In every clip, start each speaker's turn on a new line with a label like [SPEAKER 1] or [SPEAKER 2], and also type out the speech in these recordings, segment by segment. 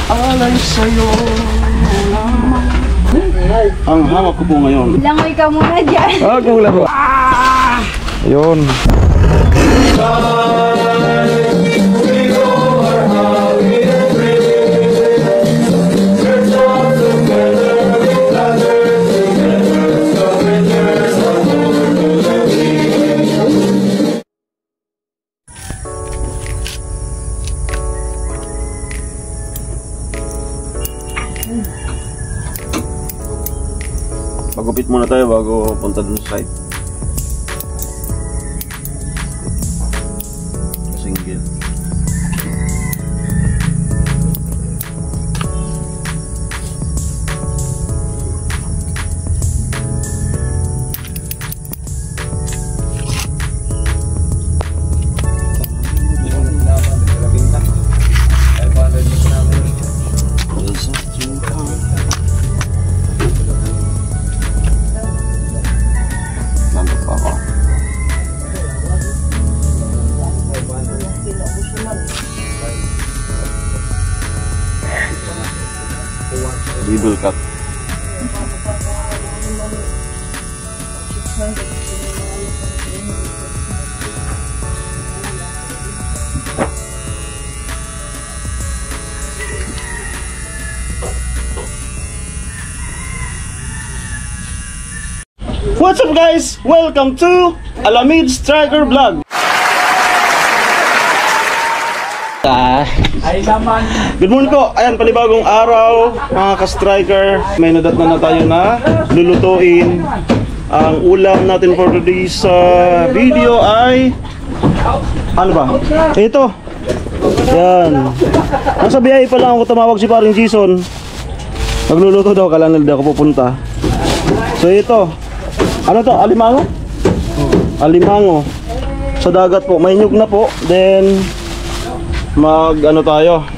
[SPEAKER 1] alay sa'yo lamang. Ang hawak ko po ngayon.
[SPEAKER 2] Langoy ka muna dyan.
[SPEAKER 1] Kung laro. Ayun. Magupit muna tayo bago punta dun sa site. Single. Riddle cut. What's up guys? Welcome to Alamid Striker Vlog. Good morning po. Ayan, panibagong araw mga ka-striker. May nadatnan na tayo na lulutuin. Ang ulam natin for today's video ay ano ba? Ito. Yan. Nasa biyahe pa lang ako tumawag si paring Jason. Nagluluto daw, kala nila ako pupunta. So ito. Ano to? Alimango? Alimango. Sa dagat po. May nyug na po. Then ano tayo,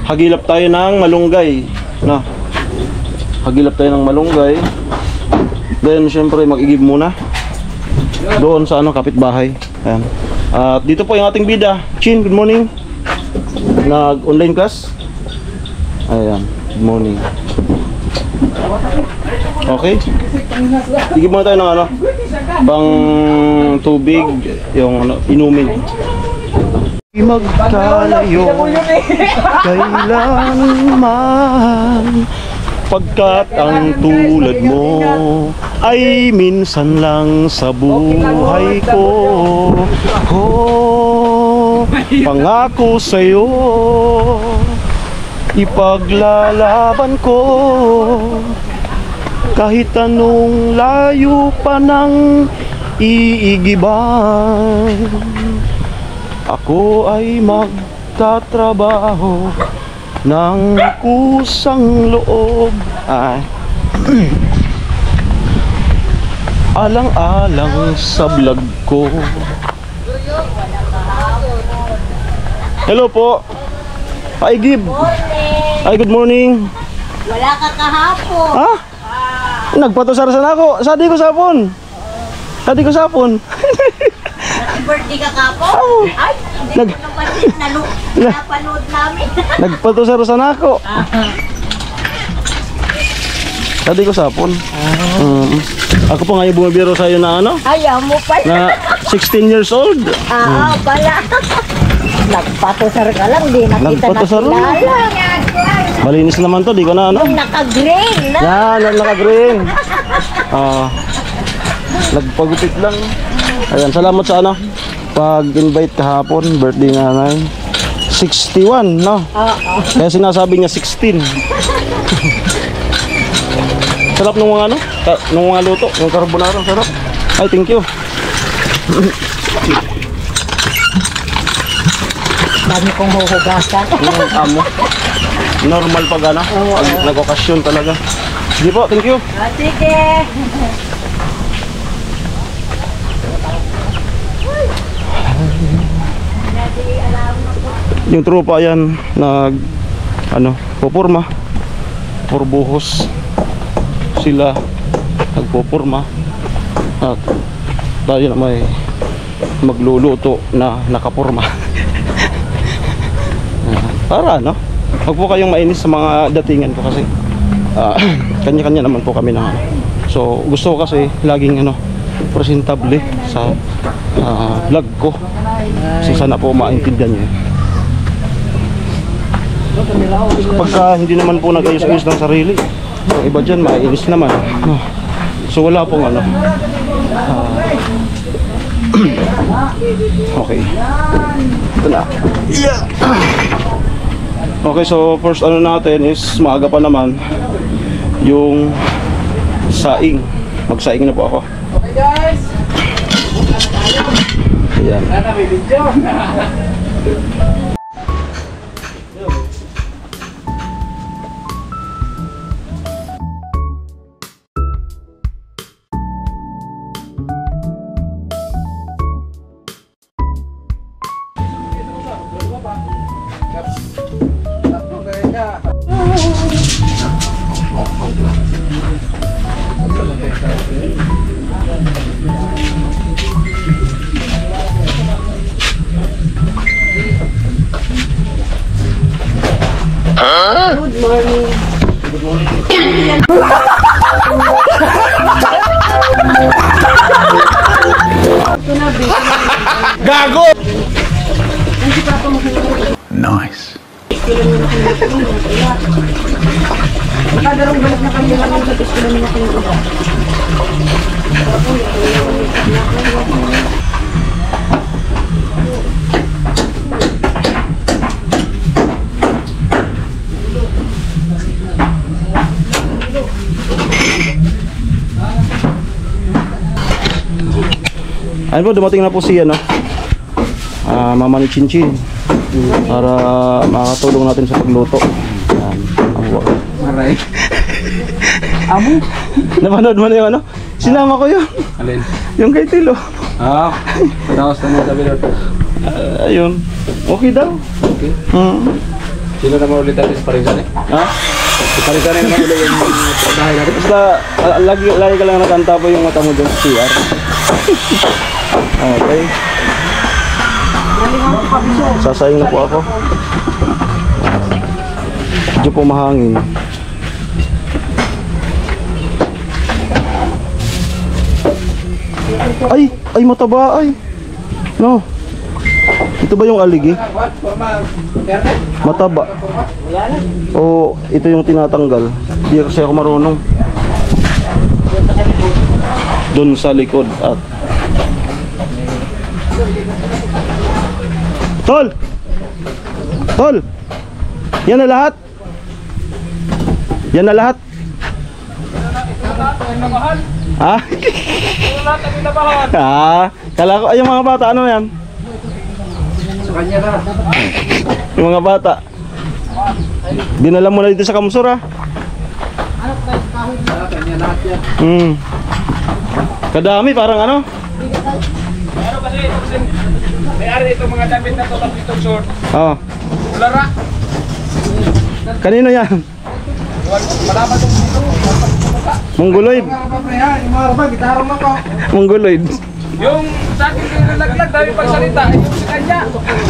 [SPEAKER 1] hagilap tayo ng malunggay, no? Hagilap tayo ng malunggay. Then syempre mag-igib muna doon sa kapitbahay. Ayan. At dito po yung ating bida. Chin, good morning. Nag-online class. Ayan, good morning. Okay. Igib muna tayo ng pang tubig, yung inumin. Magkalayo kailanman, pagkat ang tulad mo ay minsan lang sa buhay ko. Pangako sa'yo, ipaglalaban ko kahit anong layo pa ng iigiban. Ako ay magtatrabaho ng kusang loob. Alang-alang sa vlog ko. Hello po. Hi Gib. Hi, good morning.
[SPEAKER 2] Wala ka kahapon.
[SPEAKER 1] Ha? Nagpatusarasan ako. Sadi ko sapon. Sadi ko sapon.
[SPEAKER 2] Birthday ka kapo? Ay, hindi ko napanood namin.
[SPEAKER 1] Nagpatusarasan ako. Sadi ko sapon. Ako pa ngayon bumibiro sa'yo na
[SPEAKER 2] Ayaw mo pala.
[SPEAKER 1] na 16 years old.
[SPEAKER 2] Pala. Nagpatusar ka lang, di nakita
[SPEAKER 1] Nagpatusar
[SPEAKER 2] na kilala.
[SPEAKER 1] Malinis naman to, di ko na
[SPEAKER 2] Naka-green na.
[SPEAKER 1] Yan, naka-green. Nagpagupit lang. Ayan, salamat sa pag-invite kahapon, birthday nanay. 61, no? Kaya sinasabi niya 16. Sarap nung mga nung mga luto, yung carbonara, sarap. Ay, thank you.
[SPEAKER 2] Dami kong huhugasan.
[SPEAKER 1] Amo. Normal pag pag nag-okasyon talaga. Sige po, thank you.
[SPEAKER 2] Sige.
[SPEAKER 1] Yung tropa yan popurma for buhos sila, nagpopurma at tayo na may magluluto na nakapurma para Huwag po kayong mainis sa mga datingan ko kasi kanya-kanya naman po kami na. So gusto ko kasi laging presentable sa vlog ko. Kasi sana po maintindihan niyo. Kapag hindi naman po nag-ayos-ayos ng sarili, yung iba dyan maiinis naman. So wala pong okay. Ito na. Yeah. Okay, so first natin is maaga pa naman yung saing. Magsaing na po ako.
[SPEAKER 3] Okay guys.
[SPEAKER 1] Ayan.
[SPEAKER 3] Sana may video.
[SPEAKER 2] Good morning.
[SPEAKER 1] Gago!
[SPEAKER 4] Nice.
[SPEAKER 2] Nakadarong balik na kami lang yung tapos ko namin na kayo.
[SPEAKER 1] Ayun po, dumating na po si Mama ni Chinchin para makatulong natin sa pagluto. Ayan.
[SPEAKER 3] Aray. Amo?
[SPEAKER 1] Napanood mo na yung sinama ko yun.
[SPEAKER 3] Alin?
[SPEAKER 1] Yung kay Tilo.
[SPEAKER 3] Pagkakas na mga sabi natin.
[SPEAKER 1] Ayun. Okay daw.
[SPEAKER 3] Okay. Sino naman ulit natin sa Parisan eh?
[SPEAKER 1] Ha?
[SPEAKER 3] Sa Parisan naman ulit yung pagkahay natin.
[SPEAKER 1] Basta lagi ka lang nakanta po yung mata mo dyan sa CR. Okay. Sasayang na po ako. Medyo po mahangin. Ay mataba ay. No. Ito ba yung aligi? Mataba. O ito yung tinatanggal. Hindi kasi ako marunong. Doon sa likod at Tol! Tol! Yan na lahat? Yan na lahat? Ha? Kala ko, ay yung mga bata, ano yan?
[SPEAKER 3] Sa kanya na.
[SPEAKER 1] Yung mga bata. Dinala mo na dito sa Kamsur, ha?
[SPEAKER 3] Sa kanya lahat yan.
[SPEAKER 1] Kadami, parang ano?
[SPEAKER 3] Ano kasi may-ari itong mga damit na tulad itong short.
[SPEAKER 1] Oo.
[SPEAKER 3] Lara.
[SPEAKER 1] Kanino yan?
[SPEAKER 3] Malaman itong dito.
[SPEAKER 1] Mongoloid.
[SPEAKER 3] Mga kapapreha, yung mga rabag, gitarong ako.
[SPEAKER 1] Mongoloid.
[SPEAKER 3] Yung sa akin nilaglag, dami pagsalita. Ay yung sa kanya,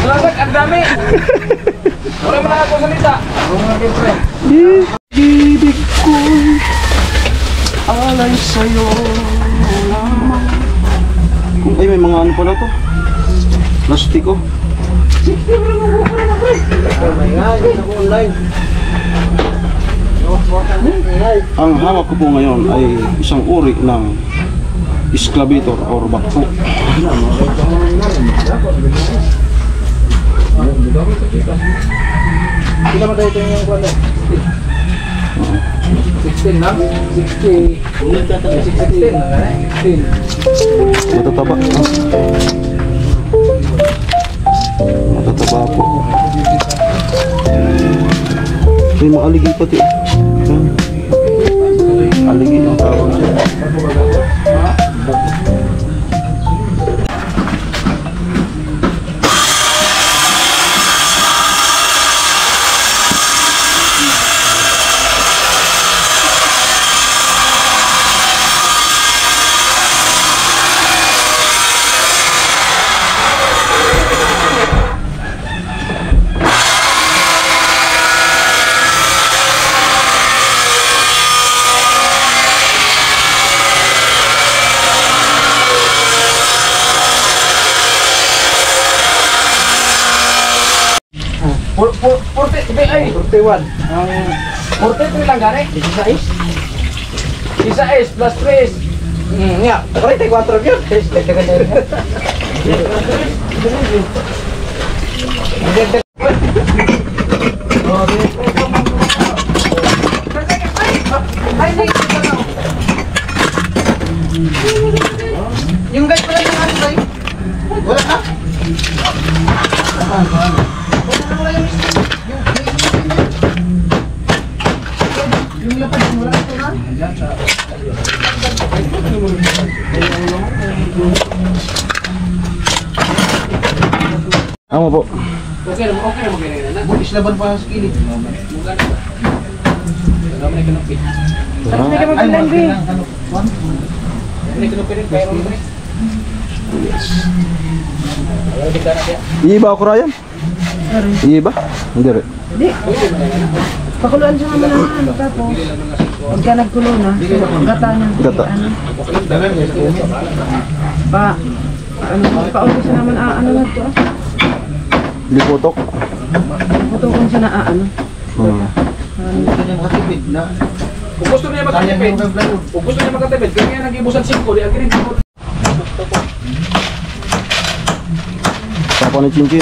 [SPEAKER 3] malamag, ang dami. Wala mo na ako salita. Mga kapre.
[SPEAKER 1] Ibig ko alay sa'yo lamang. Ay, may mga ano pala to. Plastiko. Ang hawak ko po ngayon ay isang uri ng excavator or bakpo.
[SPEAKER 3] Sila matay ito yung kwala. 16 na? 60. 16.
[SPEAKER 1] Matataba. Matataba po. May mga aligi pati. Aligi ang tawag siya.
[SPEAKER 3] ay, 41. Ang 43 lang gani. 16 plus 3. Ya, 34 yun. Yung guys pala yung ano tayo? Wala na? Yung lapad yung wala ito na?
[SPEAKER 1] Amo po.
[SPEAKER 3] Okay na magaling na.
[SPEAKER 2] Bulis laban pa sa kilid.
[SPEAKER 1] Ah,
[SPEAKER 2] Ay, mga
[SPEAKER 1] iiba ako Ryan? Iiba? Hindi rin.
[SPEAKER 2] Di. Pakuluan siya naman naman. Tapos, pagka nagkulo na, gata na.
[SPEAKER 1] Gata.
[SPEAKER 2] Pauwi siya naman, ano na ito?
[SPEAKER 1] Liputok.
[SPEAKER 2] Putukon siya na, ano?
[SPEAKER 3] Kung gusto niya magkatipid, kaya nag-ibusan 5, di agirin.
[SPEAKER 1] Papa ni Chinchin.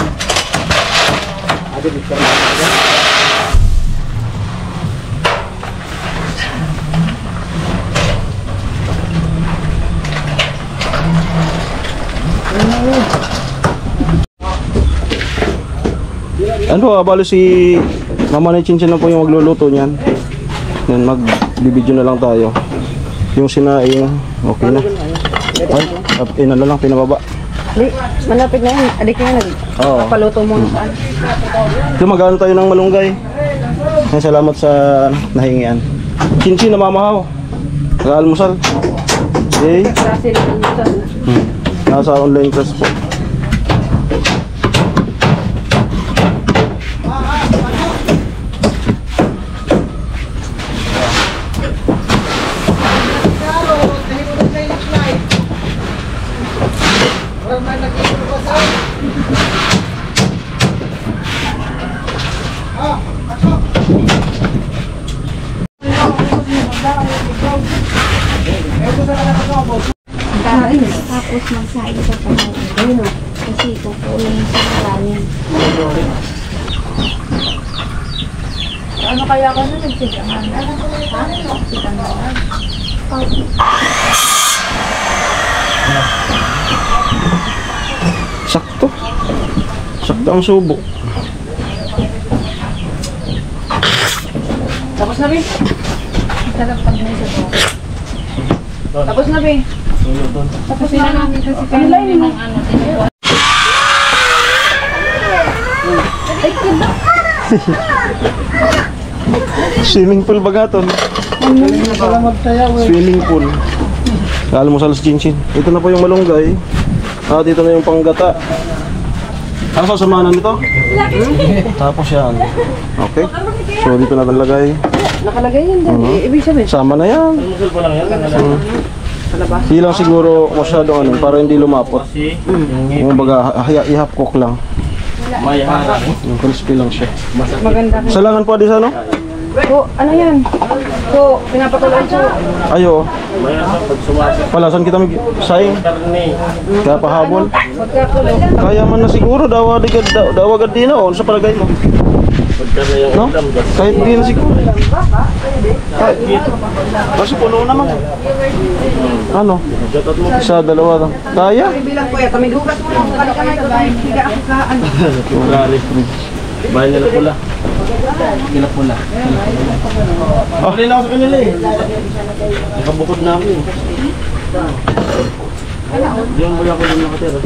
[SPEAKER 1] Ano, balo si Mama ni Chinchin na po yung magluluto niyan. Then mag-video na lang tayo. Yung sinaing, okay na. Ay, na lang, pinababa.
[SPEAKER 2] Di, malapit na yun. Adik nga
[SPEAKER 1] Oo.
[SPEAKER 2] nagpaluto muna saan.
[SPEAKER 1] Ito, mag-ano tayo ng malunggay. Ay, salamat sa nahingian. Chinchin na mamahaw. Nag-almusal. Okay.
[SPEAKER 2] Kasi nagpaluto.
[SPEAKER 1] Nasa online class po.
[SPEAKER 4] Tapos magsain sa panahon. Kasi kukunin sa kanin.
[SPEAKER 2] Ano kaya ka na nagsigahan?
[SPEAKER 1] Sakto. Sakto ang subo.
[SPEAKER 2] Tapos na, Bin. Sarap pag may sabaw. Tapos na, Bin. Tapos na namin kasi kaya namin ng ano.
[SPEAKER 1] Swimming pool ba gaton? Swimming pool. Almusal sa Chinchin. Ito na po yung malunggay. At ito na yung panggata. Ano sasamahan nito? Tapos yan. Okay. So dito na nalagay.
[SPEAKER 2] Nakalagay yan din. Ibig sabihin.
[SPEAKER 1] Sama na yan. Hindi lang siguro masyadong ano, para hindi lumapot. Yung baga, i-half cook lang. Yung crispy lang siya.
[SPEAKER 2] Maganda.
[SPEAKER 1] Salangan po di sa ano?
[SPEAKER 2] So, ano yan? So, pinapatuloy siya.
[SPEAKER 1] Ayo. Wala, saan kita saing? Kaya pahabol.
[SPEAKER 2] Pagkakulo.
[SPEAKER 1] Kaya man na siguro, dawagad din na. Sa palagay mo? No? Kahit di na siguro. Kasi puno naman. Ano? Isa, dalawa lang. Kaya?
[SPEAKER 2] Bilang ko yan. Kami dugas mo lang. Balik ka na ito. Higa ako ka. Ano?
[SPEAKER 5] Bahay nila pula. Nila pula.
[SPEAKER 1] Oh, hindi na ako sa kanila eh.
[SPEAKER 5] Nakabukod na ako eh. Diyan ba ako din nakatira?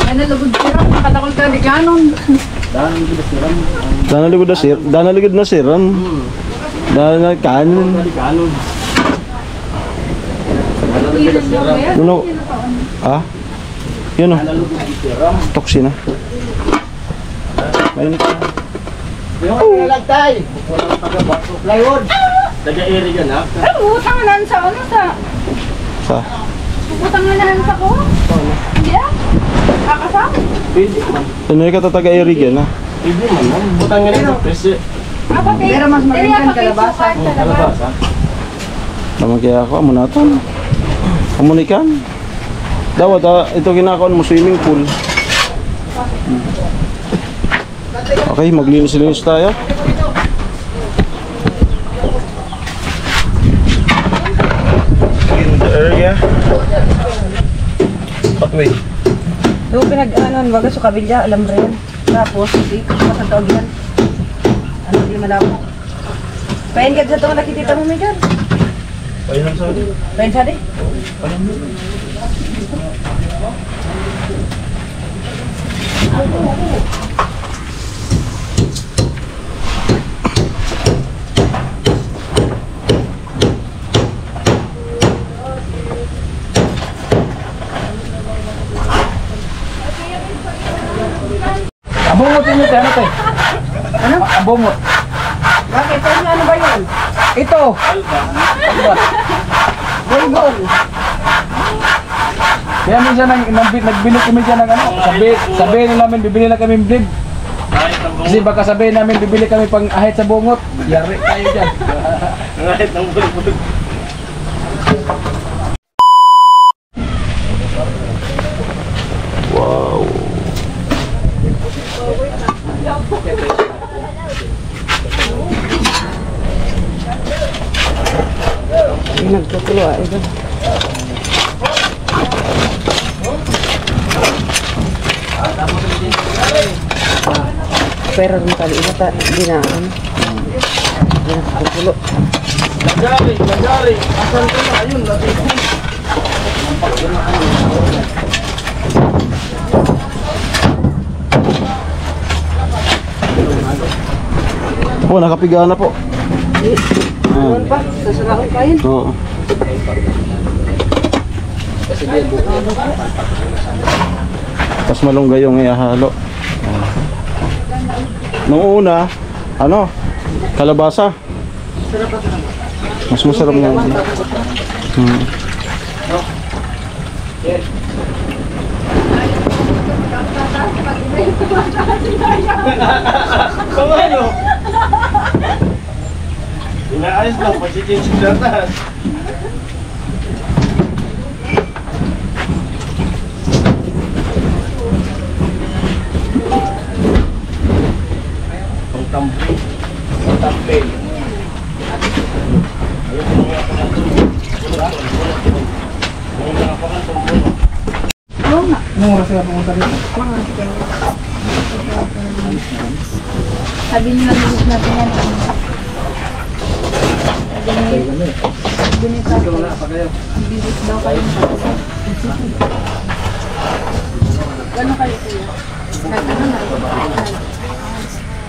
[SPEAKER 2] Ano lugod sira? Nakatakol ka di kanon.
[SPEAKER 1] Danaligod na siram. Dana kanon.
[SPEAKER 5] Kanon.
[SPEAKER 1] Ano? Ah? Yun o. Toksi na. Ayun.
[SPEAKER 5] Taga-eri ka na?
[SPEAKER 4] Ay, utanganan sa ano sa...
[SPEAKER 1] Sa?
[SPEAKER 4] Utanganan sa ko? Hindi ah? Kakasa?
[SPEAKER 5] Pwede man.
[SPEAKER 1] Ano ka taga-Eric yan ha?
[SPEAKER 5] Pwede man. Butang nga nito. Kasi,
[SPEAKER 2] Pero mas magandang kalabasa.
[SPEAKER 5] kalabasa.
[SPEAKER 1] Naman kaya ako, amo natin. Amunikan. Dawat ito ginakaon mo, swimming pool. Okay, maglinis-linis tayo. In the area. Pathway.
[SPEAKER 2] Doon pinag-anon, waga sa kabilya, alam rin. Tapos, hindi ko matatawag yan. Ano, hindi malabo. Pahin ka sa ito, nakikita mo may dyan.
[SPEAKER 1] Ayun lang sa akin.
[SPEAKER 2] Pahin sa di?
[SPEAKER 3] Abungot yun yung ano, te?
[SPEAKER 2] Ano?
[SPEAKER 3] Abungot.
[SPEAKER 2] Bakit? Ano ba yun?
[SPEAKER 3] Ito.
[SPEAKER 2] Bulbul.
[SPEAKER 3] Kaya minsan nagbili kami dyan ng ano. Sabihin nila namin, bibili na kami bread. Kasi baka sabihin namin, bibili kami pang ahit sa bungot. Yari tayo dyan.
[SPEAKER 5] Kahit ang bulbul.
[SPEAKER 1] Wow.
[SPEAKER 2] Nagtutulo ah, ito. Pero rin kali ito, hindi na ano. Hindi na nagtutulo.
[SPEAKER 5] Lagari, lagari. Asan ka na? Ayun, lagari.
[SPEAKER 1] Oh, nakapiga na po.
[SPEAKER 2] Ano pa? Sasalaon pa yun.
[SPEAKER 1] Oo. Tapos malunggay yung ihahalo. Nung una, ano? Kalabasa. Mas masarap nga.
[SPEAKER 5] Kung ano? Inaayos lang, pasikin si Datas. Ang tampil. Ang tampil.
[SPEAKER 3] Anong oras kaya pumunta dito?
[SPEAKER 4] Sabi nila bilis natin yan. Bilis daw kayo. Gano'n kayo kuya? Ano na?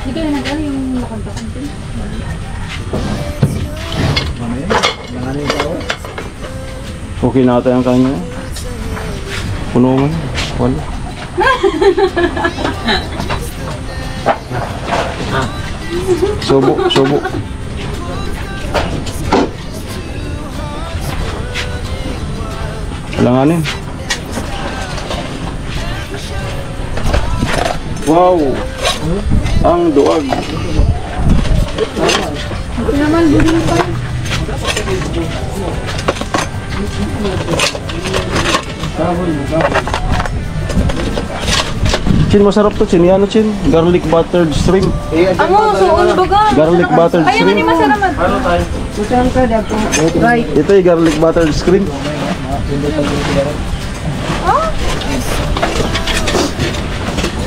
[SPEAKER 4] Hindi kayo nag-ano yung nakanta-kanta?
[SPEAKER 1] Okay na ata yung kanya. Puno man. Wala. Subo, subo. Langanin. Wow! Ang duwag.
[SPEAKER 4] Ito naman, buli pa.
[SPEAKER 1] Chin, masarap to, Chin. Yan, Chin. Garlic buttered shrimp.
[SPEAKER 4] Ang suon baga.
[SPEAKER 1] Garlic buttered
[SPEAKER 4] Ayaw
[SPEAKER 1] shrimp.
[SPEAKER 4] ni masalamat.
[SPEAKER 5] Ano tayo?
[SPEAKER 2] Putan ka dako. Right.
[SPEAKER 1] Ito yung garlic buttered shrimp.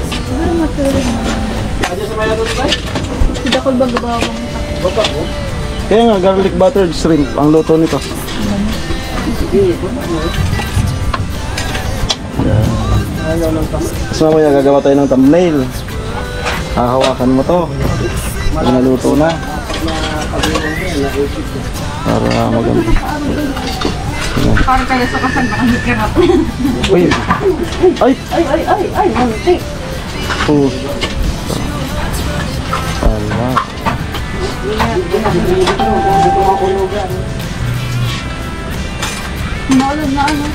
[SPEAKER 4] Siguro matuloy na. Hindi ako bagabawang.
[SPEAKER 1] Kaya nga, garlic buttered shrimp ang luto nito. Yan. Tapos mamaya gagawa tayo ng thumbnail. Hahawakan mo to. Pag naluto na. Para maganda.
[SPEAKER 2] Parang kayo sa kasal, baka hindi ka
[SPEAKER 1] Uy! Ay!
[SPEAKER 2] Ay, muntik.
[SPEAKER 1] Oh. Alat.
[SPEAKER 4] Maulan na ano.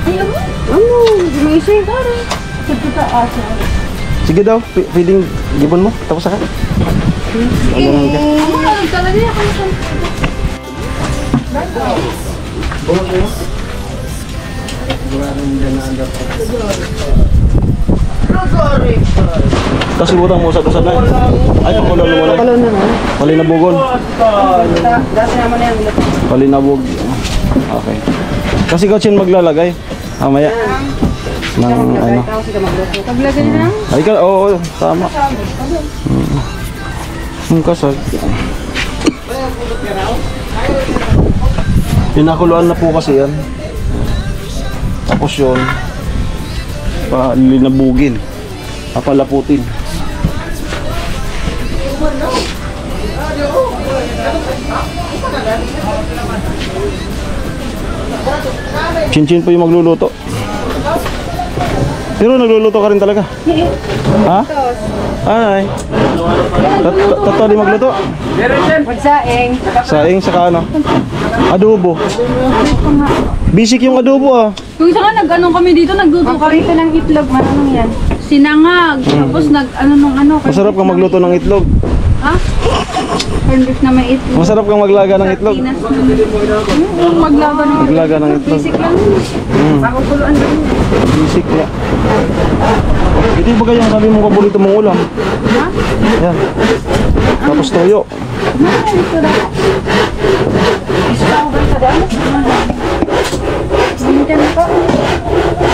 [SPEAKER 4] Ayaw mo.
[SPEAKER 2] Ano? Gumising. Kita asa.
[SPEAKER 1] Sige daw, pwedeng gibon mo. Tapos ka. Ganun ka.
[SPEAKER 4] Ano talaga yan?
[SPEAKER 1] Kasi butang mo sa kusad na. Ay, pakulon mo muna.
[SPEAKER 2] Kalon na na.
[SPEAKER 1] Palinabugon.
[SPEAKER 2] Dati naman yan.
[SPEAKER 1] Palinabog. Okay. Kasi Gotchin maglalagay. Mamaya. Nang ano.
[SPEAKER 4] Paglagay na.
[SPEAKER 1] Ay ka, oo, tama. Ang kasal. Pinakuluan na po kasi yan. Tapos yun, palinabugin. Papalaputin. Chin-chin po yung magluluto. Pero nagluluto ka rin talaga? Ha? Ay. Tatali magluto?
[SPEAKER 2] Magsaing.
[SPEAKER 1] Saing saka ano? Adobo. Basic yung adobo ah.
[SPEAKER 4] Yung isa nga nag-anong kami dito, nagluto kami.
[SPEAKER 2] Paborito ng itlog. Anong yan?
[SPEAKER 4] Sinangag. Tapos nag-ano nung ano.
[SPEAKER 1] Masarap kang magluto ng itlog.
[SPEAKER 4] Ha? Corned beef na may itlog.
[SPEAKER 1] Masarap kang maglaga ng itlog.
[SPEAKER 4] Pinas. Maglaga ng
[SPEAKER 1] Maglaga ng itlog.
[SPEAKER 4] basic lang.
[SPEAKER 2] Pakukuluan lang.
[SPEAKER 1] Basic ya. Ito ba kayong sabi mong paborito mong ulam?
[SPEAKER 4] Ha?
[SPEAKER 1] Yan. Tapos toyo.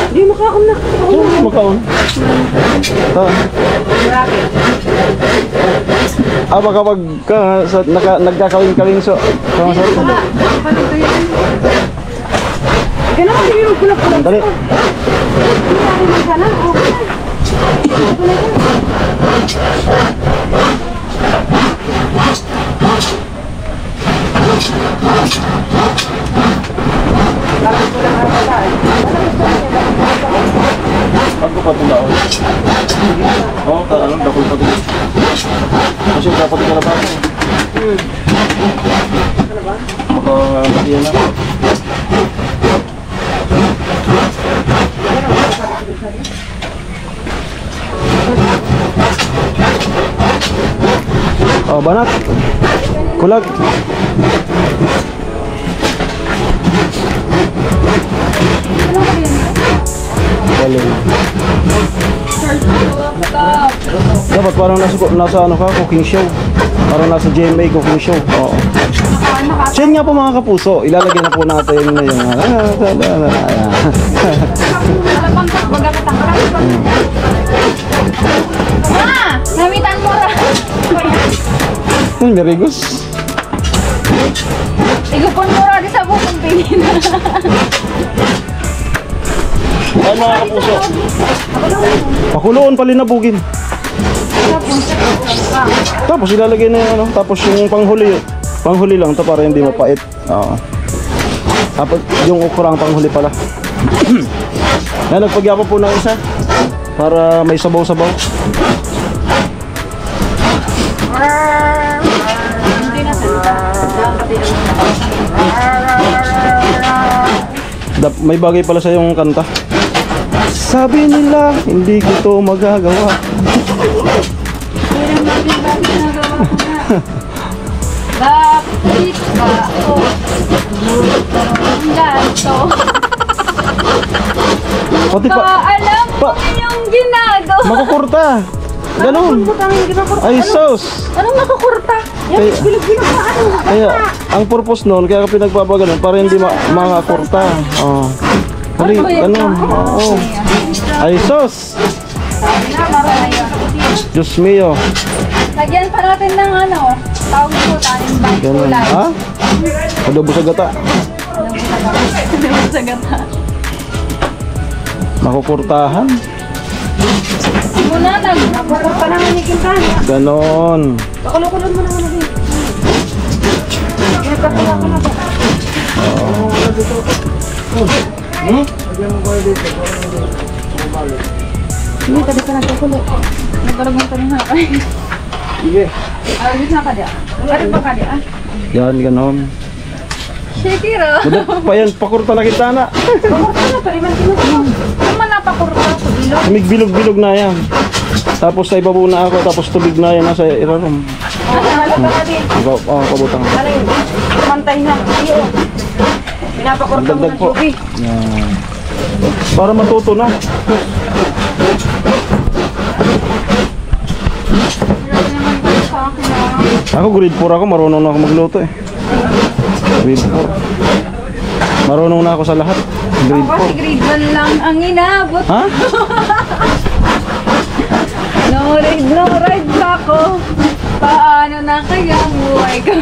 [SPEAKER 2] Hindi makaon na.
[SPEAKER 1] Makaon. Baka pag nagkakawing-kawing so.
[SPEAKER 2] Ganun, hindi mo kulak-kulak.
[SPEAKER 1] Dali. Ako pa tulaw. Oh, tanong dakol pa din. Kasi dapat ka na ba? Yan na. Oh, banat. Kulag. Galing. Dapat parang nasa ano ka, cooking show. Parang nasa GMA cooking show. Oo. Siyan nga po mga kapuso, ilalagay na po natin na yung
[SPEAKER 4] Namitan mo ra.
[SPEAKER 1] Merigos.
[SPEAKER 4] Igupon mo ra di sa bukong tingin.
[SPEAKER 1] Ay mga kapuso. Pakuloon palinabugin. Tapos ilalagay na yung ano, tapos yung panghuli. Panghuli lang to para hindi mapait. Oo. Tapos yung ukurang panghuli pala. Yan, nagpagyapo po ng isa para may sabaw-sabaw. May bagay pala sa yung kanta. Sabi nila, hindi ko to magagawa.
[SPEAKER 4] Bakit ba ako ganito?
[SPEAKER 1] Pati pa,
[SPEAKER 4] Alam mo yung ginagawa.
[SPEAKER 1] makukurta. Ganun. Ay, sos.
[SPEAKER 4] Anong nakakurta?
[SPEAKER 1] Kaya, kaya, ang purpose noon, kaya pinagpapaganon, para hindi makakurta. Oh. Hali, ganun. Oo. Ay, sos. Diyos mio.
[SPEAKER 4] Lagyan pa natin ng ano, tawag ko, taning bang
[SPEAKER 1] Ganun.
[SPEAKER 4] kulay.
[SPEAKER 1] Ha? Adobo sa gata.
[SPEAKER 4] Sa gata.
[SPEAKER 1] Makukurtahan.
[SPEAKER 4] Muna nagpakurta na ng ikintan.
[SPEAKER 1] Ganon.
[SPEAKER 2] Pakulo-kulon mo naman natin.
[SPEAKER 4] Hindi, tadi ka nagpakulo. Nagparagong tanong na.
[SPEAKER 1] Sige.
[SPEAKER 4] Ayos na ka dia. Ano pa ka dia?
[SPEAKER 1] Yan, ganon.
[SPEAKER 4] Shakira.
[SPEAKER 1] Budak pa yan, pakurta na kita na.
[SPEAKER 2] Ano pa rin man kinuha?
[SPEAKER 4] Naman napakurta ko dilo.
[SPEAKER 1] Bilog-bilog na yan. Tapos sa ibabaw na ako, tapos tubig na yan nasa irarom.
[SPEAKER 2] Halata ka din.
[SPEAKER 1] Kabutang.
[SPEAKER 2] Ano yun? Mantay na. Iyo. Pinapakorta mo
[SPEAKER 1] Dagdag
[SPEAKER 2] ng
[SPEAKER 1] po.
[SPEAKER 2] tubig.
[SPEAKER 1] Yan. Para matuto na.
[SPEAKER 4] Grabe naman kayo sa akin ah.
[SPEAKER 1] Ako grade 4 ako, marunong na ako magluto eh. Grade 4. Marunong na ako sa lahat. Grade
[SPEAKER 4] Kasi grade 1 lang ang inabot.
[SPEAKER 1] 4. Ha?
[SPEAKER 4] No ride pa ako. Paano na kaya ang buhay ko?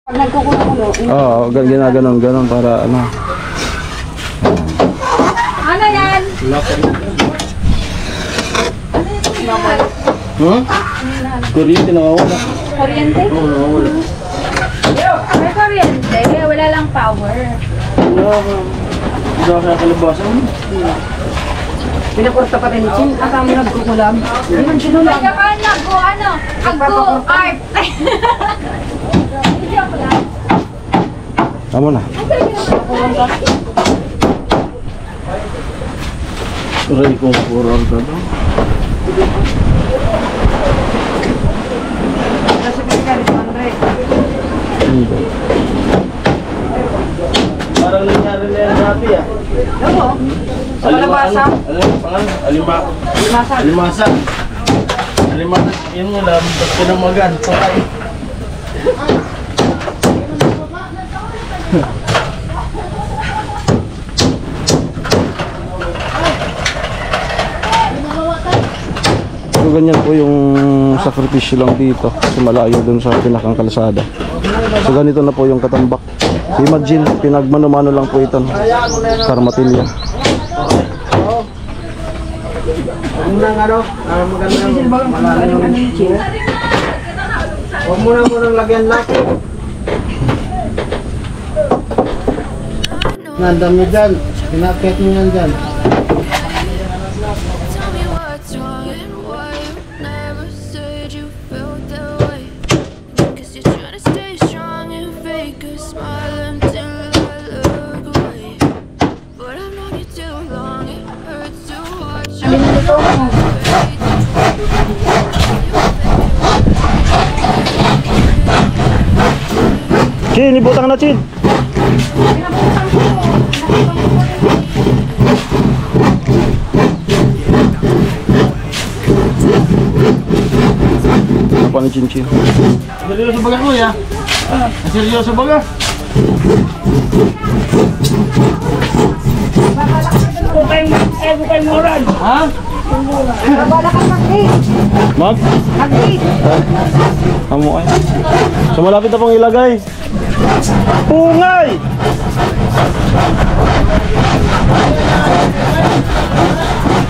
[SPEAKER 2] Pag nagkukulo-kulo,
[SPEAKER 1] Oo, ganon para ano.
[SPEAKER 4] Ano yan?
[SPEAKER 1] Hmm? Kuryente nawawala.
[SPEAKER 4] Kuryente? May kuryente, wala lang power.
[SPEAKER 1] Hindi ako kalabasan.
[SPEAKER 2] pinakorta pa rin. Chin, asa mo nagkukulam? Ayun, sinulang.
[SPEAKER 4] Kaya ka nag-go, art.
[SPEAKER 1] Tama na. Aray kong puro ka daw.
[SPEAKER 2] Nasa pinagkalit, Andre.
[SPEAKER 5] Parang nangyari na yan dati ah.
[SPEAKER 2] Ano? Sa malabasa?
[SPEAKER 5] Ano? Pangalan?
[SPEAKER 2] Limasa.
[SPEAKER 5] Alimasa. Alimasa. Yun nga lang. Ba't pinamagan? Patay.
[SPEAKER 1] So ganyan po yung sakripisyo lang dito kasi malayo dun sa pinakang kalsada. So ganito na po yung katambak. So imagine, pinagmano-mano lang po ito, no? Karmatilya.
[SPEAKER 5] Unang ano? Magandang malalim. Huwag mo na lagyan lang. Nandam nyo dyan. Pinapet nyo yan dyan.
[SPEAKER 6] Tell me what's wrong and why you never said you felt that way. Guess you're trying to stay strong and fake a smile until I look away. But I've known you too long, it hurts to watch you.
[SPEAKER 1] Chin, ibutang na Chin. Apa ni Chin Chin?
[SPEAKER 5] Seryoso baga mo ya? Seryoso baga? Ha?
[SPEAKER 2] Wala kang mag-eat.
[SPEAKER 1] Mag?
[SPEAKER 2] Mag-eat.
[SPEAKER 1] Amo ay. So malapit na pong ilagay. Pungay!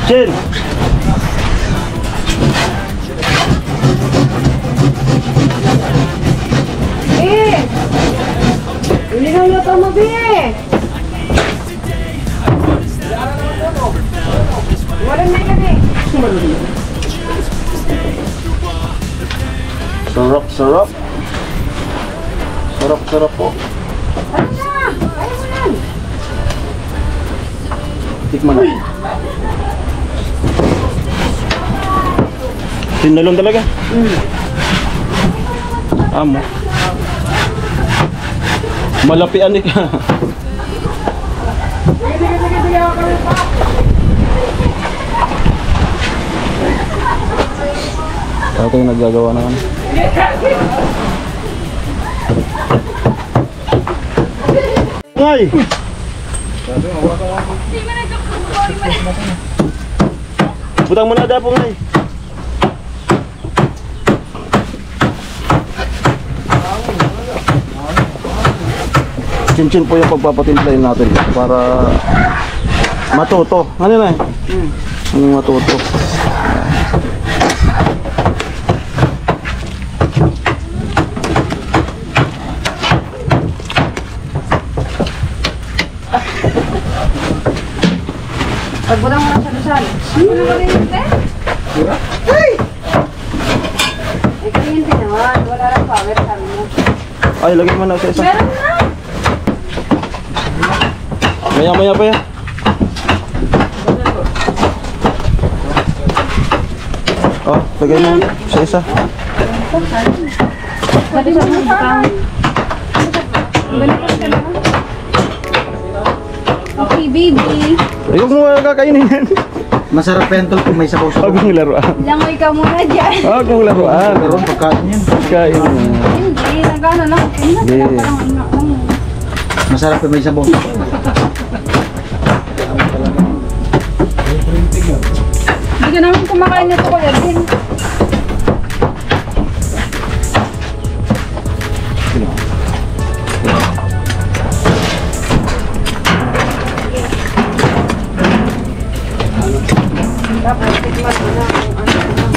[SPEAKER 1] Chin!
[SPEAKER 2] Hindi na yung tumabi eh. Wala na yan eh.
[SPEAKER 1] Sarap, sarap. Sarap, sarap po.
[SPEAKER 2] Ano na? Ayaw mo yan.
[SPEAKER 1] Tikman na. Tinalon talaga. Amo. Malapian eh. Ito yung naggagawa naman. Ngay! Butang mo na ada po ngay. Chin-chin po yung pagpapatimplayin natin para matuto. Ano na eh? Ano matuto?
[SPEAKER 2] Pagbutang mo na sa dasal. Ano na ba rin yun eh? naman. Wala lang power, sabi mo.
[SPEAKER 1] Ay, lagay mo na sa isa.
[SPEAKER 4] Meron na.
[SPEAKER 1] Maya-maya pa yan. Oh, lagay mo sa isa.
[SPEAKER 4] Dati sa mga bukang. Balikan ka na. Okay, baby.
[SPEAKER 1] Ayok mo kakainin yan.
[SPEAKER 5] Masarap yan tol kung may sabaw sa
[SPEAKER 1] Huwag mong laruan.
[SPEAKER 4] Langoy ka muna dyan.
[SPEAKER 1] Huwag mong laruan.
[SPEAKER 5] Meron pagkain yan.
[SPEAKER 1] Kain mo.
[SPEAKER 4] Hindi, nagano lang.
[SPEAKER 1] Hindi.
[SPEAKER 4] Parang anak lang.
[SPEAKER 5] Masarap kung may sabaw.
[SPEAKER 4] Hindi ka naman kumakain nito kuya din.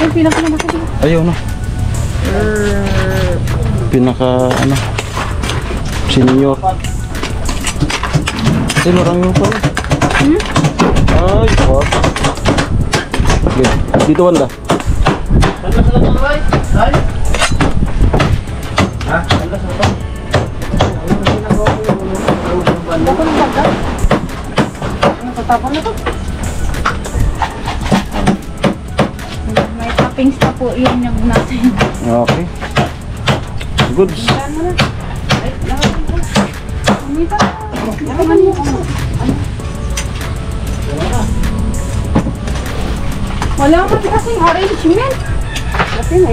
[SPEAKER 4] Yung pinakamalaki dito.
[SPEAKER 1] Ayaw na. Pinaka ano. Senior. Ay, marami mo pala. Ay, what? Okay. Dito wanda.
[SPEAKER 4] May toppings na po yung nyug natin.
[SPEAKER 1] Okay. Goods.
[SPEAKER 4] Wala ka kasing arrangement.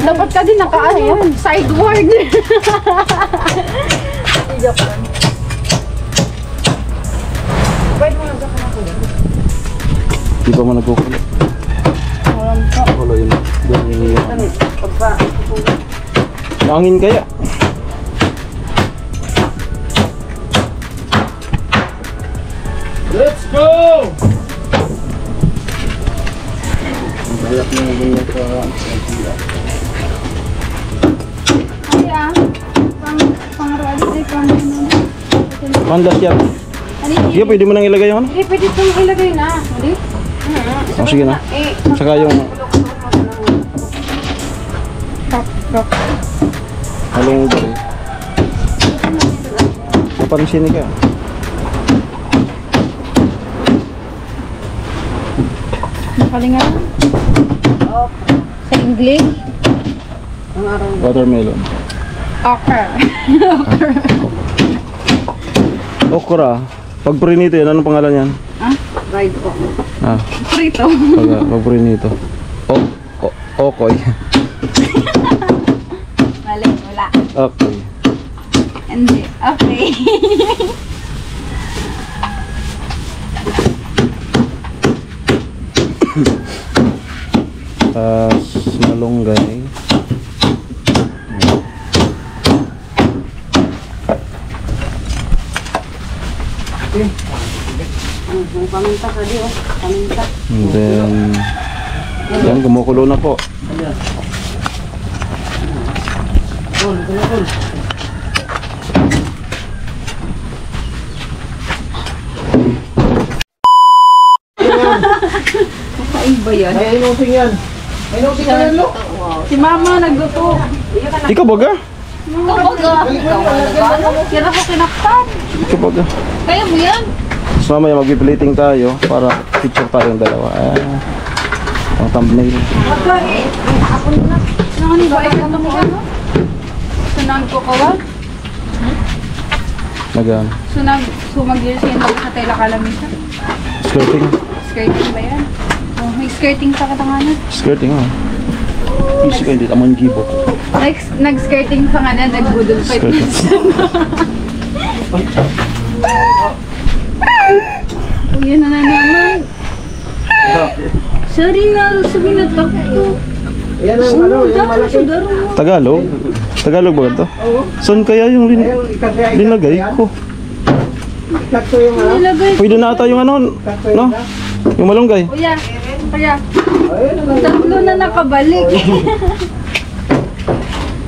[SPEAKER 4] Dapat ka din naka-ayan. Sideward.
[SPEAKER 1] Di ba mo nagkukulo? Kulo yun. Nangin kaya?
[SPEAKER 5] Let's go!
[SPEAKER 4] Kaya, pang-rally,
[SPEAKER 1] Mandas yan. Sige, pwede mo nang ilagay yung ano?
[SPEAKER 4] Hindi, pwede itong ilagay na. Hindi?
[SPEAKER 1] Oh, sige na. Saka yung halong ubo eh. Papansin ka.
[SPEAKER 4] Nakalingan. Sa English?
[SPEAKER 1] Watermelon.
[SPEAKER 4] Okay.
[SPEAKER 1] Okra. Pag prinito yan, anong pangalan yan?
[SPEAKER 2] Ride ko.
[SPEAKER 1] Ah,
[SPEAKER 4] Prito.
[SPEAKER 1] pag prinito. Okoy.
[SPEAKER 4] Mali, wala.
[SPEAKER 1] Okay.
[SPEAKER 4] Hindi. Okay.
[SPEAKER 1] Tapos malunggay.
[SPEAKER 2] Paminta ka di oh. Paminta.
[SPEAKER 1] And then, yan, gumukulo na po.
[SPEAKER 2] Kain ba yan?
[SPEAKER 5] May inosing yan. May inosing ka yan, no?
[SPEAKER 4] Si Mama nagluto.
[SPEAKER 1] Ikaw baga?
[SPEAKER 4] Kira ko kinaktan.
[SPEAKER 1] Ikaw baga?
[SPEAKER 4] Kaya mo yan?
[SPEAKER 1] So mamaya mag-plating tayo para picture tayong dalawa. Ang thumbnail.
[SPEAKER 4] Nangan ni ba ikaw mo gano? Sunang ko kawan?
[SPEAKER 1] Nagan.
[SPEAKER 4] Sunang sumagil siya yung sa tela kalamisa.
[SPEAKER 1] Skirting.
[SPEAKER 4] Skirting ba yan? Oh, may skirting sa katanganan.
[SPEAKER 1] Skirting ah. Easy kayo dito. Amon gibo.
[SPEAKER 4] Nag-skirting pa nga na, nagbudol pa
[SPEAKER 1] Skirting.
[SPEAKER 4] Yan na naman. Sorry na, sabi na takto.
[SPEAKER 5] Yan ang ano, yung malaki.
[SPEAKER 1] Tagalog? Tagalog ba ito? Saan kaya yung linagay ko?
[SPEAKER 5] Sakto yung ano.
[SPEAKER 4] Nilagay.
[SPEAKER 1] Pwede na ata yung ano, no? Yung malunggay.
[SPEAKER 4] Kuya, tatlo na nakabalik.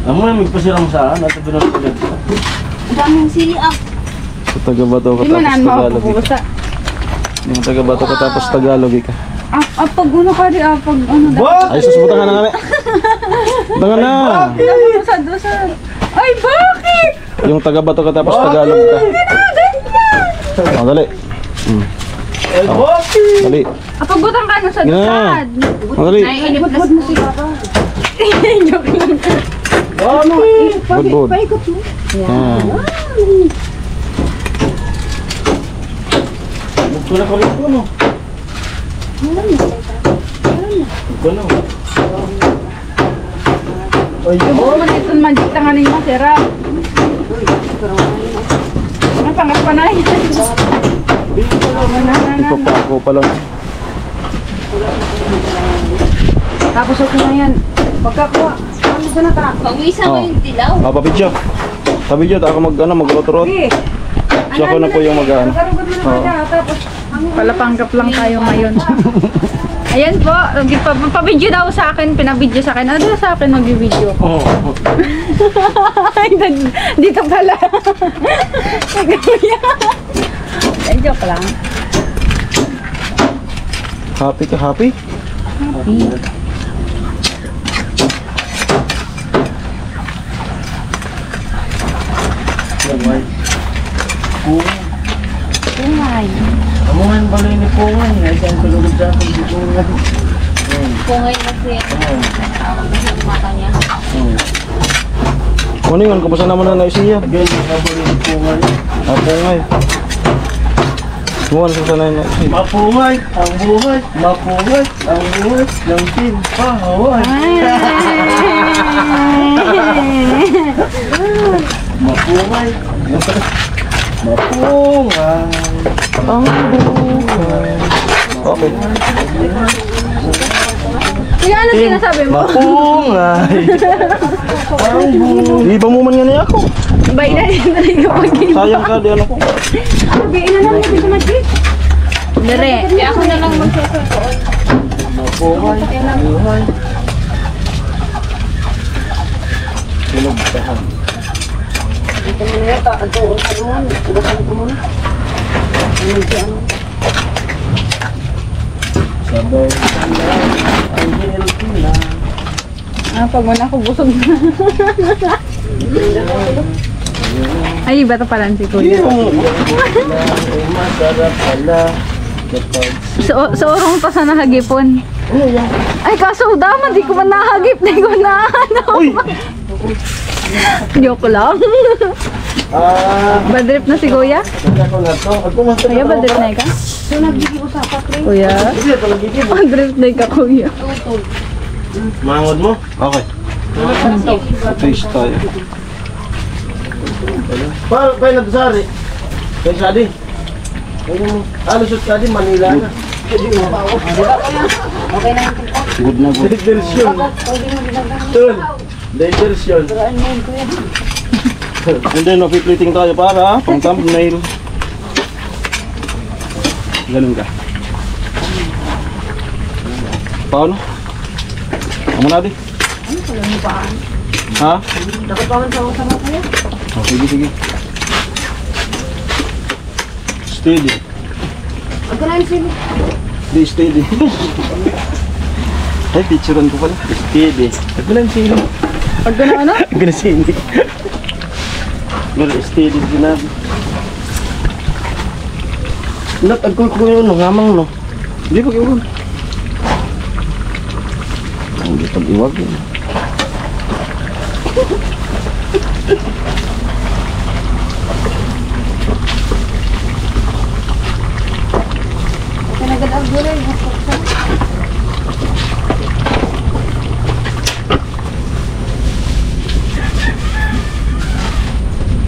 [SPEAKER 5] Ang mga magpasirang saan at binang ulit.
[SPEAKER 4] Daming sili up.
[SPEAKER 1] Sa taga-bato ka
[SPEAKER 4] Di man
[SPEAKER 1] tapos
[SPEAKER 4] naan
[SPEAKER 1] Tagalog.
[SPEAKER 4] makapupusa.
[SPEAKER 1] Yung taga-bato ka tapos Tagalog ka.
[SPEAKER 4] Pag ano ka di, pag ano dapat.
[SPEAKER 1] Ay, susubutan ka na nga. Tanga na.
[SPEAKER 4] Dusad. Ay, bakit?
[SPEAKER 1] Yung taga-Bato ka tapos Tagalog ka. Oh, dali. Dali.
[SPEAKER 4] Pagbutang ka na sa
[SPEAKER 1] Gina.
[SPEAKER 4] dusad.
[SPEAKER 1] Oh, dali.
[SPEAKER 4] Naiinip na si Papa. Joke lang.
[SPEAKER 1] Budbud.
[SPEAKER 2] Paikot mo.
[SPEAKER 1] Yan.
[SPEAKER 5] Wala ka rin po, no? Wala.
[SPEAKER 4] Subukan mo na itong magic tanganin mo, sira. Ang pangas pa na yan.
[SPEAKER 1] Ipapako pa lang.
[SPEAKER 2] Tapos okay na yan. Pagkakuha. Ano sa nata?
[SPEAKER 4] Pag-uwisa
[SPEAKER 1] mo yung
[SPEAKER 4] dilaw.
[SPEAKER 1] Papabidyo. Pabidyo, ako mag-rot-rot.
[SPEAKER 2] Okay.
[SPEAKER 1] So ako na po yung mag-ano.
[SPEAKER 2] Karugod mo na kaya. Tapos.
[SPEAKER 4] Palapanggap lang tayo ngayon. Ayan po, pa-video daw sa akin, pinabidyo sa akin. Ano sa akin mag-video ko? Dito pala. Ay, joke lang.
[SPEAKER 1] Happy ka, happy?
[SPEAKER 4] Pungay.
[SPEAKER 5] Amungan ba ni Pungan? Ay, saan tulog sa akin si Pungan?
[SPEAKER 4] Pungay kasi. Tawag na sa mata niya.
[SPEAKER 1] Ano yun? Kamusta naman na naisiya?
[SPEAKER 5] Ganyan ka ba ni Pungan?
[SPEAKER 1] Ako ngay. Kumuha na sa sanay na isiya.
[SPEAKER 5] Mapungay ang buhay, mapungay ang buhay ng tinpahaway. Mapungay, mapungay.
[SPEAKER 1] Okay.
[SPEAKER 4] Kaya ano sinasabi mo?
[SPEAKER 5] Mapungay.
[SPEAKER 1] Di ba mo man nga niya ako?
[SPEAKER 4] Bay na rin talaga pag-ibig.
[SPEAKER 1] Sayang ka, di ano ko.
[SPEAKER 2] Sabihin na lang mo sa magic.
[SPEAKER 4] Dere, kaya ako na lang magsusuot.
[SPEAKER 5] Mapungay, mapungay. Sinugtahan.
[SPEAKER 2] Ito mo na yata. Ito mo na. Ugasan ko muna. Ano si ano?
[SPEAKER 5] Sabay ang healthy na.
[SPEAKER 4] Pag wala ako busog na. Ay, iba to pala si Kuya.
[SPEAKER 5] Ay, masarap pala kapag
[SPEAKER 4] Sa urong pa sa nahagipon. Ay, kaso daman, di ko man nahagip. Di ko na ano. Joke lang. Badrip na si Kuya?
[SPEAKER 5] ako na to. Ako mas
[SPEAKER 4] Kuya, badrip na ka?
[SPEAKER 2] So, nagiging-usapan, pre.
[SPEAKER 4] Kuya? Badrip na ka, Kuya.
[SPEAKER 5] Mangod mo?
[SPEAKER 1] Okay. Taste tayo.
[SPEAKER 5] Paano kayo nagsari? Kaya sadi? Alusot ka din, Manila na.
[SPEAKER 1] Good na good.
[SPEAKER 5] Diversyon. Tol. Diversyon.
[SPEAKER 1] And then, mapiplating tayo para pang thumbnail. Ganun ka. Paano? Amo na di? Ha?
[SPEAKER 2] Dapat pa man sa mga kuya.
[SPEAKER 1] Oh, sige, sige. Steady.
[SPEAKER 2] Huwag ka na yung sili.
[SPEAKER 1] Di, steady. Ay, picturean ko pala. Steady.
[SPEAKER 5] Ako lang sino.
[SPEAKER 4] Pag gano'n ano?
[SPEAKER 5] Ako na sino.
[SPEAKER 1] Pero steady sinabi.
[SPEAKER 5] Agkul ko yun, ngamang no.
[SPEAKER 1] Hindi, pag-iwan. Hindi pag-iwag yun.
[SPEAKER 2] Kanagad ang gulay.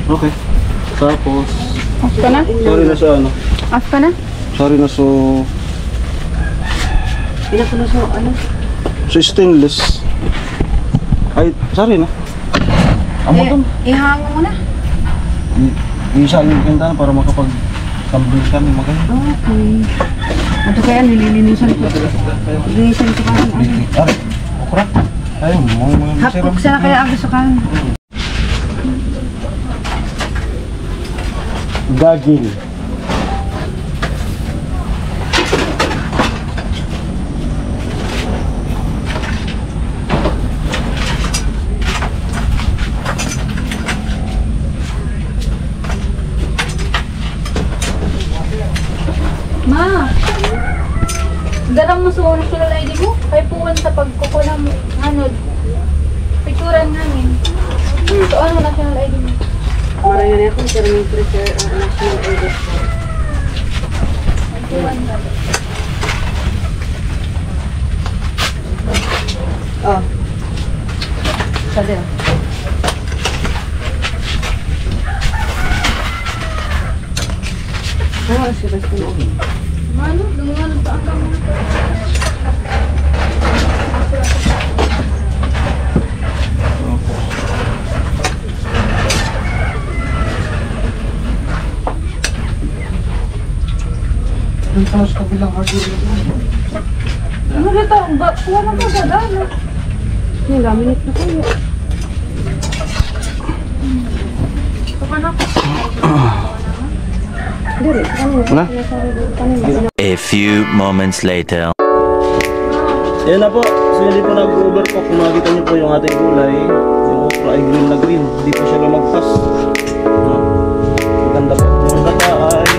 [SPEAKER 1] Okay. Tapos,
[SPEAKER 4] Off ka na?
[SPEAKER 1] sorry na sa ano.
[SPEAKER 4] Off ka na?
[SPEAKER 1] Sorry na so...
[SPEAKER 2] Pinapuno sa ano?
[SPEAKER 1] So stainless. Ay, sorry na. Amo to.
[SPEAKER 2] Ihango mo na.
[SPEAKER 1] Isa yung kanta para makapag-kambing kami maganda.
[SPEAKER 2] Okay. Ito kaya nililinisan ko. Nililinisan ko pa.
[SPEAKER 1] Ari, okra. Ay, mga
[SPEAKER 2] Hapok sana kaya ang gusto kan.
[SPEAKER 5] Gagil.
[SPEAKER 4] Ma! Darang mo sa national ID mo? Kay puwan sa pagkukulang mo. Ano? Picturan namin. So ano national ID mo?
[SPEAKER 2] Marami na akong pero may prepare ang national ID.
[SPEAKER 4] Puwan ka.
[SPEAKER 2] Oh. Sada. Ano si Basti mo?
[SPEAKER 4] Ano? Dungan pa ang kamay.
[SPEAKER 3] Yung sa kabilang hardware.
[SPEAKER 4] Ano dito? Kuha na ka ba?
[SPEAKER 2] Yung laminate na kayo.
[SPEAKER 1] Na?
[SPEAKER 7] A few moments later.
[SPEAKER 1] Yan na po. So hindi po nag-overcook. Kung makikita niyo po yung ating gulay, yung okra ay green na green. Hindi po siya lumagpas. No? Maganda po. Yung gata ay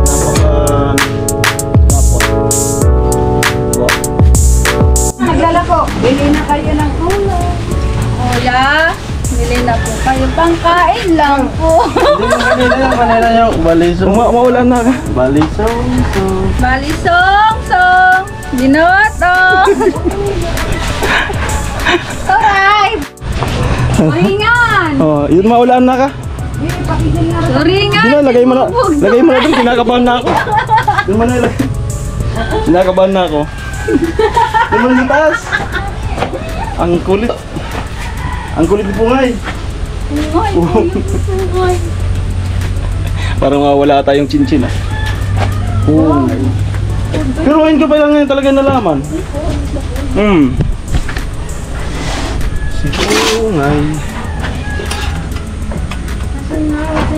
[SPEAKER 1] napaka-tapot. Wow.
[SPEAKER 4] Naglalako. Bili na kayo ng ulo. Ola. Bili na po kayo. Pangkain lang po.
[SPEAKER 1] Manila yung balisong. Maulan na ka. Balisong.
[SPEAKER 4] Balisong-song. Dinotong. Alright. Turingan.
[SPEAKER 1] Oh, yun maulan na ka.
[SPEAKER 4] Turingan.
[SPEAKER 1] Yun na, lagay mo na dun. Kinakabahan na ako. Yun mo na ilagay. Kinakabahan na ako. Yun mo na yung taas. Ang kulit. Ang kulit po nga eh. Parang mawala tayong chinchin ah. Pero ngayon ka pa lang ngayon talaga nalaman. Sungay.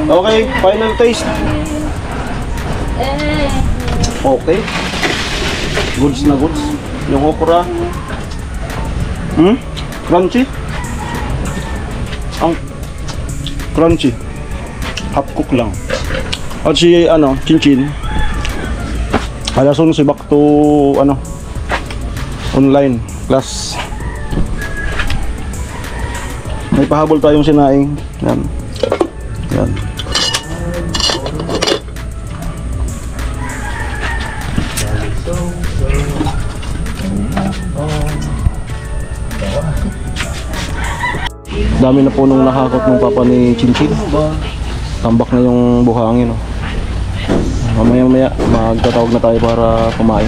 [SPEAKER 1] Okay, final taste. Okay. Goods na goods. Yung okra. Crunchy. Ang crunchy. Half cook lang. At si chinchin. Halason si back to online class. May pahabol tayong sinaing. Yan. Yan. Dami na po nung nakakot ng papa ni Chinchin. Tambak na yung buhangin. Oh. Mamaya magtatawag na tayo para kumain.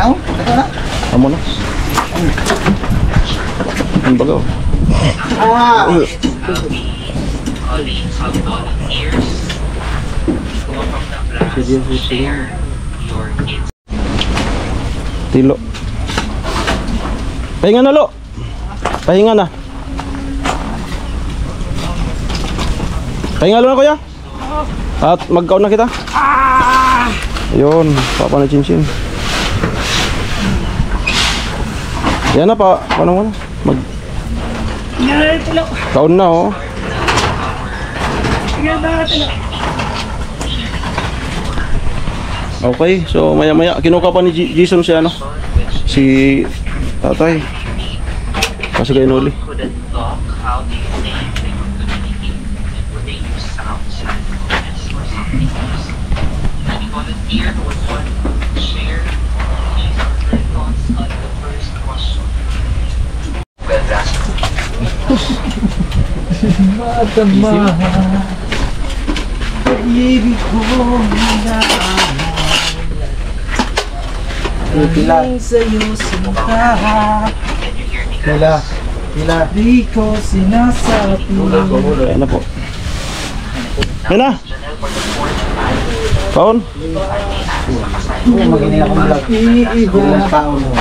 [SPEAKER 5] Ito na.
[SPEAKER 1] Amo na. Ang bagaw. Tilo. Pahinga na, Lo. Pahinga na. Pahinga na, kuya. At mag-count na kita. Ayun, papa na Chinchin. Yan na pa. Paano mo na? Count na, oh. Okay, so maya-maya kinuha pa ni Jason si tatay. Kasi kayo nuli.
[SPEAKER 3] Pila. Di ko sinasabi.
[SPEAKER 1] Ayan na po. Ayan na. Paon.
[SPEAKER 3] Maginig ako vlog. Iiba taon mo.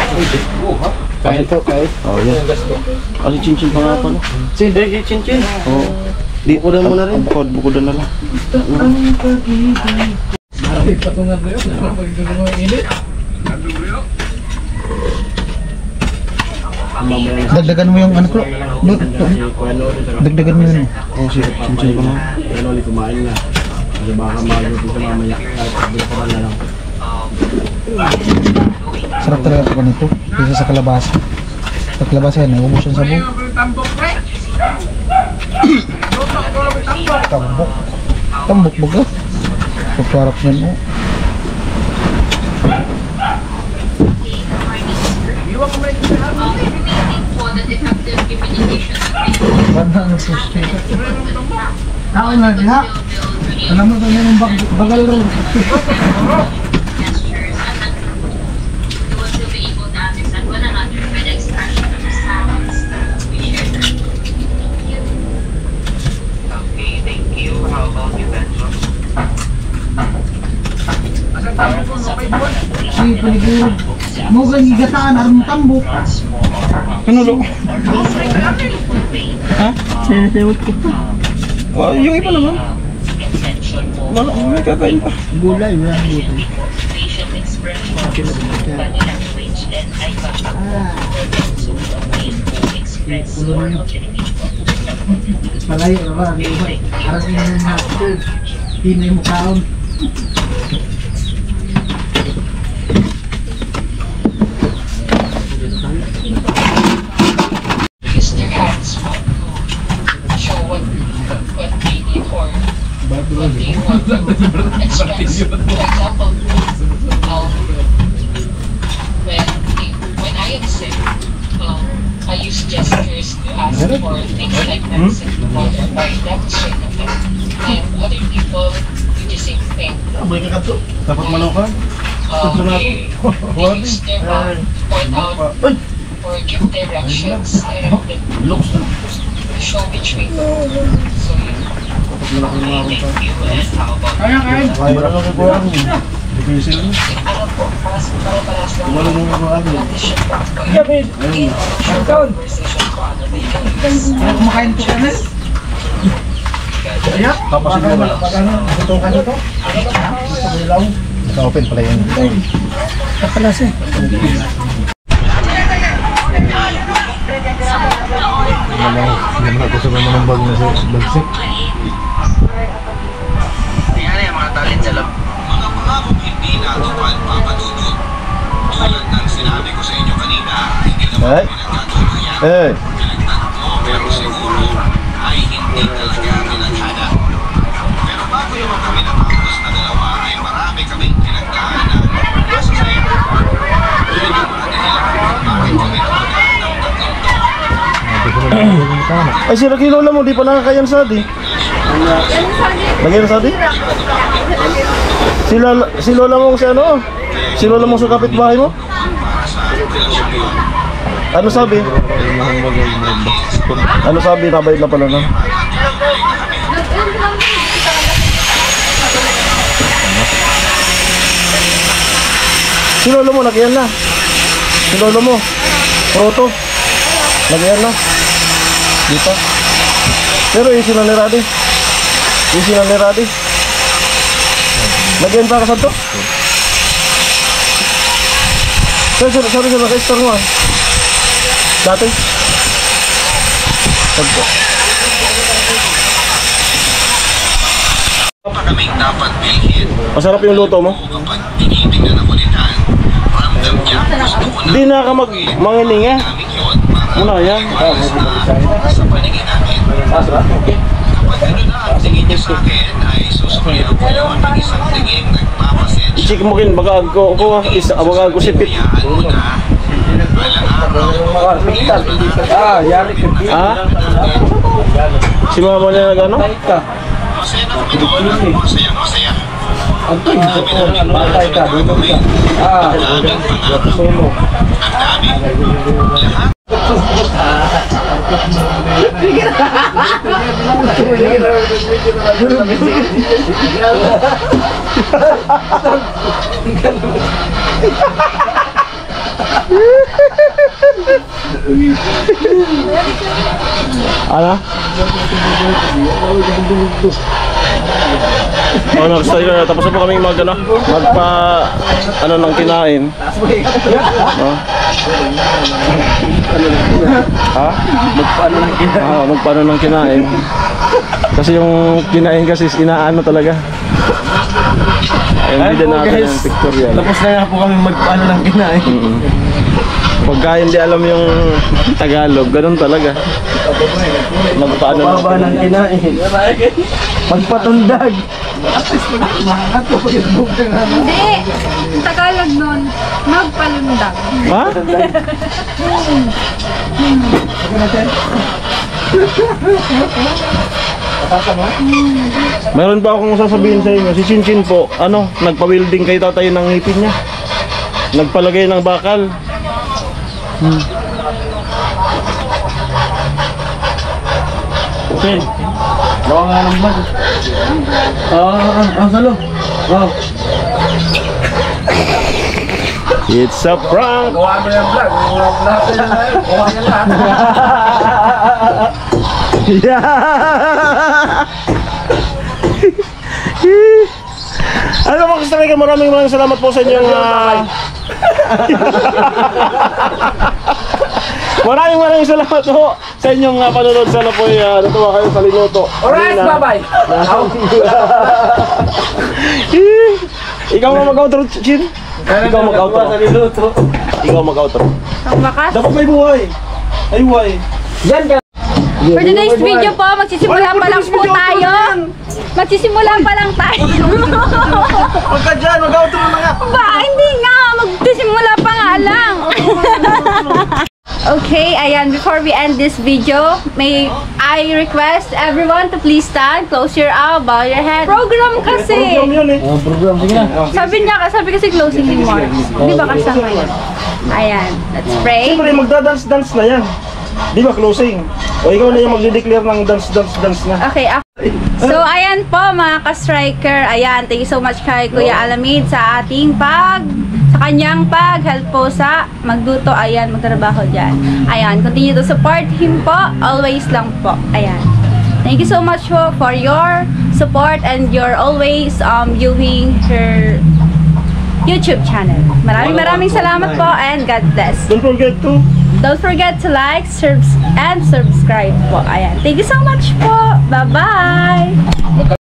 [SPEAKER 3] Kahit to, kahit.
[SPEAKER 1] Oh, yan. Kasi Chinchin pa nga pala.
[SPEAKER 5] Chinchin.
[SPEAKER 1] Oh. Di ko mo na rin. Bukodan na lang.
[SPEAKER 3] Marami patungan mo yun. Pagdugo mo init.
[SPEAKER 5] Dagdagan mo yung ano ko. Dagdagan mo yun.
[SPEAKER 1] Oh, si Chinchin pa nga.
[SPEAKER 5] Kaya ulit kumain na. Kasi baka maluto sa mamaya. Kahit bilaparan na lang.
[SPEAKER 3] Sarap talaga ito ganito. Kaysa sa kalabasa. Sa kalabasa yan, naubos yung sabaw. Tambok. Tambok baga. Pagkarap yan o. Parang nagsusti. Ako na diha. Alam mo ganyan yung bagal rin. Si paligid mo ganigataan aron tambok.
[SPEAKER 1] Ano lo? Ha?
[SPEAKER 2] Sinasewot ko pa.
[SPEAKER 1] Oh, yung iba naman. Wala, may kakain pa.
[SPEAKER 3] Gulay, wala gulay. Malayo na ba? Parang yun yung master. Pinay mo kaon.
[SPEAKER 8] When I am sick, I use gestures to ask for things like medicine, water, or demonstrate of them. And other people do the same thing.
[SPEAKER 5] Dapat malokan.
[SPEAKER 8] They use their mouth to point out or give directions and show which way to go. So, thank you. And how about
[SPEAKER 5] Kaya na lang ko ang division.
[SPEAKER 8] alam po, para-paras lang
[SPEAKER 5] Wala nang ako ang.
[SPEAKER 8] condition po kayo. Conversation po, ano ba yung
[SPEAKER 3] Kumakain to ka na?
[SPEAKER 5] Tapos ito na. Ito ka nito? Naka-open pala yun.
[SPEAKER 3] Kapalas eh.
[SPEAKER 5] Hindi naman ako sa mga ng bag na sa bagsik.
[SPEAKER 9] Yan yung mga talent sa loob. Mga pangakong hindi natupad, papadudod. Tulad ng sinabi ko sa inyo kanina, hindi naman pinagkatuloy yan. Pinagtag ko, pero siguro ay hindi talaga pinagkada. Pero bago yung kami natapos na dalawa, ay marami kaming pinagdaanan. Nasa sa'yo. Yun yung mga dahilan kung bakit kami napagaan ng tatlong to.
[SPEAKER 1] Ay, si Rocky Lola mo, di pa nakakayan sa di. Lagyan sa di? Si Lola mong si ano? Si Lola mong sa kapitbahay mo? Ano sabi? Ano sabi? Nabayad na pala na. Si Lola mo, lagyan na. Si Lola mo, proto. Lagyan na. Dito. Pero easy na ni Radi. Easy na ni Radi. Lagyan pa ka sa to. Sabi sa naka-star mo ah. Dati. Pagko.
[SPEAKER 9] Pa kaming dapat bilhin.
[SPEAKER 1] Masarap yung luto mo?
[SPEAKER 9] Kapag tinitingnan ako ni Dan, ramdam niya gusto ko na
[SPEAKER 1] Di na ka mangiling eh.
[SPEAKER 9] namin yun para
[SPEAKER 1] Muna yan.
[SPEAKER 9] sa paningin namin. Kapag gano'n na ang tingin niya sa akin, ay susuklayan ko yun ng isang tingin nagpapasensya.
[SPEAKER 1] I-check mo kin bagag ko sipit.
[SPEAKER 9] Hayaan mo na. Alang araw,
[SPEAKER 3] Yari ka.
[SPEAKER 1] Ha? Si mama niya nag-ano?
[SPEAKER 9] masaya na kami doon. Masaya.
[SPEAKER 3] Ang to, patay ka, dudog ka.
[SPEAKER 9] Daming pangarap. Ang dami. Lahat.
[SPEAKER 1] Ano? Oh, nag-start ka na. Tapos na po kami magpa ano ng kinain. Oh. Ha? Magpaano ng kinain? Kasi yung kinain kasi is inaano talaga. Ayun, hindi natin yung pictorial.
[SPEAKER 5] Tapos na nga po kami magpaano ng kinain.
[SPEAKER 1] Pagka hindi alam yung Tagalog, ganun talaga. Magpaano
[SPEAKER 5] Baba ng kinain. Magpatundag.
[SPEAKER 4] Hindi. Tagalog nun. Magpalundag.
[SPEAKER 1] Ha? Meron pa akong sasabihin sa inyo. Si Chinchin po, ano, nagpa-welding kay tatay ng ngipin niya. Nagpalagay ng bakal.
[SPEAKER 5] Ken, bawa nga ng bag. Salo.
[SPEAKER 1] It's a prank!
[SPEAKER 3] Gawa mo yung vlog. Natin na yun. Gawa niya lahat.
[SPEAKER 1] Ano mga kastriker, maraming salamat po sa inyong maraming salamat po sa inyong panonood. Sana po natuwa kayo sa Linuto.
[SPEAKER 3] Alright, bye-bye.
[SPEAKER 1] Ikaw ang mag-outro, Chin. Ikaw mag-outro. Ikaw mag-outro.
[SPEAKER 4] Ang wakas.
[SPEAKER 1] Dapat may buhay. Ay buhay.
[SPEAKER 4] For today's video po, magsisimula pa lang po tayo. Magsisimula pa lang tayo.
[SPEAKER 1] Huwag ka dyan, mag-outro na nga.
[SPEAKER 4] Ba, hindi nga. Magsisimula pa nga lang. Okay, ayan, before we end this video, may I request everyone to please stand, close your eyes, bow your head. Program kasi.
[SPEAKER 1] Program yun eh.
[SPEAKER 5] Program, sige na.
[SPEAKER 4] Sabi kasi closing remarks. Di ba kasama yun? Ayan, let's pray.
[SPEAKER 1] Siyempre, magda-dance-dance na yan. Di ba, closing? O ikaw na yung magde-declare ng dance na.
[SPEAKER 4] Okay, so ayan po mga ka-striker. Ayan, thank you so much kay Kuya Alamid sa ating sa kanyang pag-help po sa magluto. Ayan, magtrabaho dyan. Ayan, continue to support him po. Always lang po. Ayan. Thank you so much po for your support and your always viewing her YouTube channel. Maraming salamat po and God bless. Don't forget to like, and subscribe po. Ayan. Thank you so much po. Bye-bye!